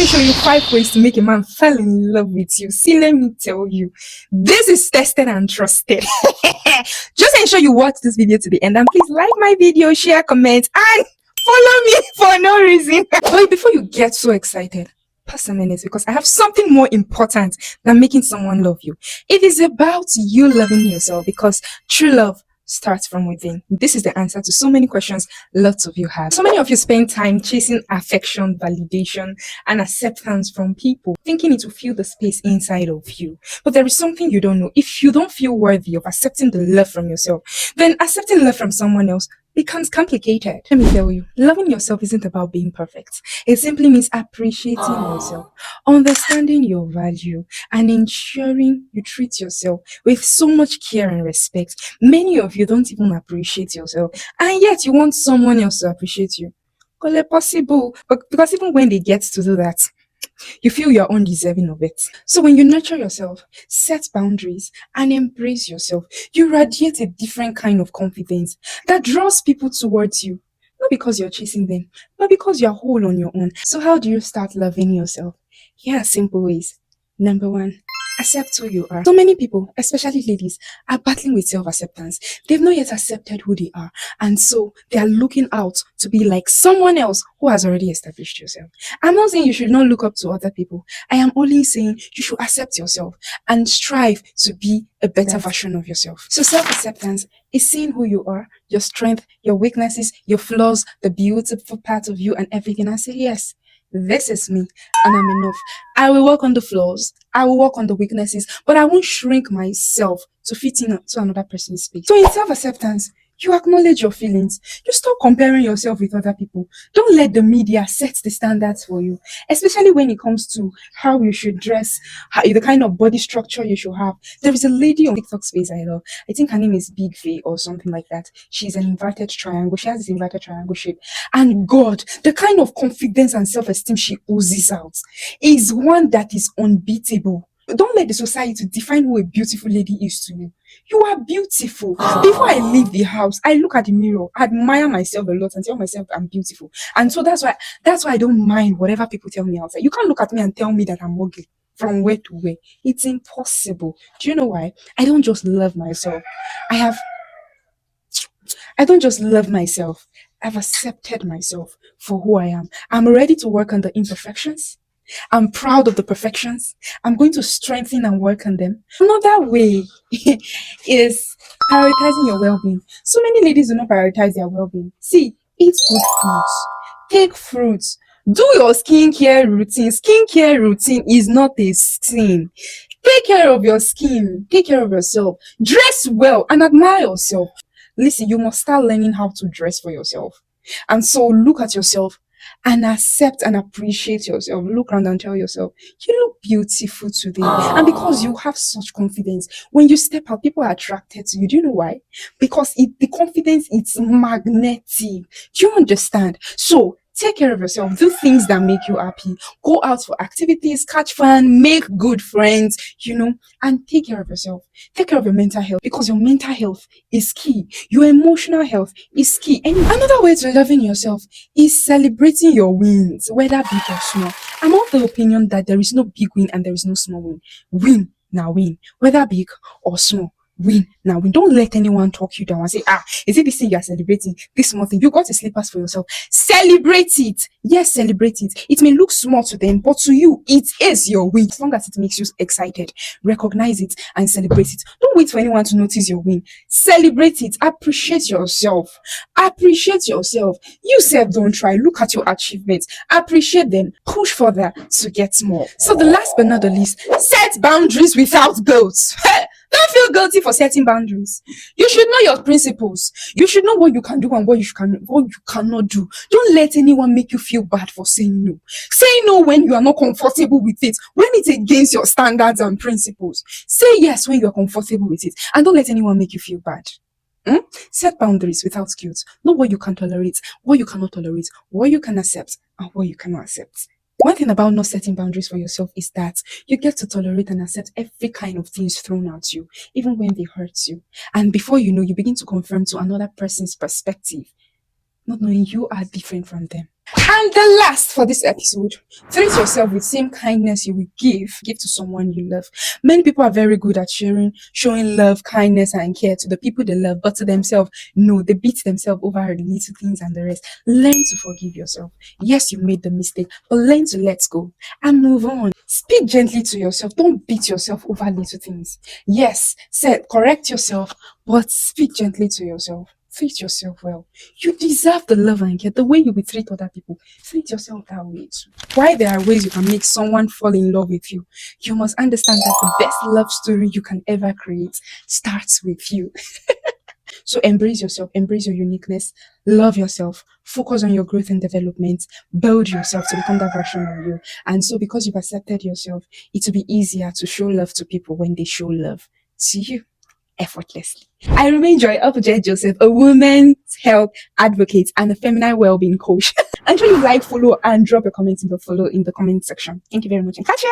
me show you 5 ways to make a man fall in love with you. See, let me tell you, this is tested and trusted. Just ensure you watch this video to the end, and please like my video, share, comment, and follow me for no reason. But before you get so excited, pause a minute, because I have something more important than making someone love you. It is about you loving yourself, because true love starts from within. This is the answer to so many questions lots of you have. So many of you spend time chasing affection, validation, and acceptance from people, thinking it will fill the space inside of you. But there is something you don't know. If you don't feel worthy of accepting the love from yourself, then accepting love from someone else becomes complicated. Let me tell you, loving yourself isn't about being perfect. It simply means appreciating yourself, understanding your value, and ensuring you treat yourself with so much care and respect. Many of you don't even appreciate yourself, and yet you want someone else to appreciate you. Well, it's possible, but because even when they get to do that, you feel you're undeserving of it. So when you nurture yourself, set boundaries, and embrace yourself, you radiate a different kind of confidence that draws people towards you. Not because you're chasing them, but because you're whole on your own. So how do you start loving yourself? Here are simple ways. Number 1, accept who you are. So many people, especially ladies, are battling with self-acceptance. They've not yet accepted who they are, and so they are looking out to be like someone else who has already established yourself. I'm not saying you should not look up to other people. I am only saying you should accept yourself and strive to be a better version of yourself. So self-acceptance is seeing who you are, your strength, your weaknesses, your flaws, the beautiful part of you, and everything, and say, yes, this is me, and I'm enough. I will work on the flaws, I will work on the weaknesses, but I won't shrink myself to fit in to another person's space. So in self-acceptance, you acknowledge your feelings. You stop comparing yourself with other people. Don't let the media set the standards for you, especially when it comes to how you should dress, the kind of body structure you should have. There is a lady on TikTok space I love. I think her name is Big Faye or something like that. She's an inverted triangle. She has this inverted triangle shape. And God, the kind of confidence and self-esteem she oozes out is one that is unbeatable. Don't let the society define who a beautiful lady is to you. You are beautiful. Before I leave the house, I look at the mirror, I admire myself a lot and tell myself I'm beautiful. And so that's why I don't mind whatever people tell me outside. You can't look at me and tell me that I'm ugly from where to where. It's impossible. Do you know why? I don't just love myself. I don't just love myself. I've accepted myself for who I am. I'm ready to work on the imperfections. I'm proud of the perfections. I'm going to strengthen and work on them. Another way is prioritizing your well-being. So many ladies do not prioritize their well-being. See, eat good fruits. Take fruits. Do your skincare routine. Skincare routine is not a sin. Take care of your skin. Take care of yourself. Dress well and admire yourself. Listen, you must start learning how to dress for yourself. And so look at yourself and accept and appreciate yourself. Look around and tell yourself, you look beautiful today. And because you have such confidence, when you step out, people are attracted to you. Do you know why? Because the confidence, it's magnetic. Do you understand? So take care of yourself. Do things that make you happy. Go out for activities, catch fun, make good friends, and take care of yourself. Take care of your mental health, because your mental health is key. Your emotional health is key. And another way to loving yourself is celebrating your wins, whether big or small. I'm of the opinion that there is no big win and there is no small win. Win now win, whether big or small. Win now win. Don't let anyone talk you down and say, is it this thing you are celebrating? This small thing. You got the slippers for yourself. Celebrate it. Yes, celebrate it. It may look small to them, but to you, it is your win. As long as it makes you excited, recognize it and celebrate it. Don't wait for anyone to notice your win. Celebrate it. Appreciate yourself. Appreciate yourself. You self don't try. Look at your achievements. Appreciate them. Push further to get more. So the last but not the least, set boundaries without guilt. Don't feel guilty for setting boundaries. You should know your principles. You should know what you can do and what you cannot do. Don't let anyone make you feel bad for saying no. Say no when you are not comfortable with it, when it's against your standards and principles. Say yes when you are comfortable with it, and don't let anyone make you feel bad. Set boundaries without guilt. Know what you can tolerate, what you cannot tolerate, what you can accept, and what you cannot accept. One thing about not setting boundaries for yourself is that you get to tolerate and accept every kind of things thrown at you, even when they hurt you. And before you know, you begin to conform to another person's perspective, not knowing you are different from them. And the last for this episode, treat yourself with same kindness you will give to someone you love. Many people are very good at showing love, kindness, and care to the people they love, but to themselves, no, they beat themselves over the little things and the rest. Learn to forgive yourself. Yes, you made the mistake, but learn to let go and move on. Speak gently to yourself. Don't beat yourself over little things. Yes, correct yourself, but speak gently to yourself. Treat yourself well. You deserve the love and care. The way you will treat other people, treat yourself that way too. Why there are ways you can make someone fall in love with you, you must understand that the best love story you can ever create starts with you. So embrace yourself, embrace your uniqueness, love yourself, focus on your growth and development, build yourself to become that version of you. And so because you've accepted yourself, it will be easier to show love to people when they show love to you effortlessly. I remain Joy Upajay Joseph, a women's health advocate and a feminine well-being coach. Ensure you like, follow, and drop a comment in the comment section. Thank you very much and catch ya!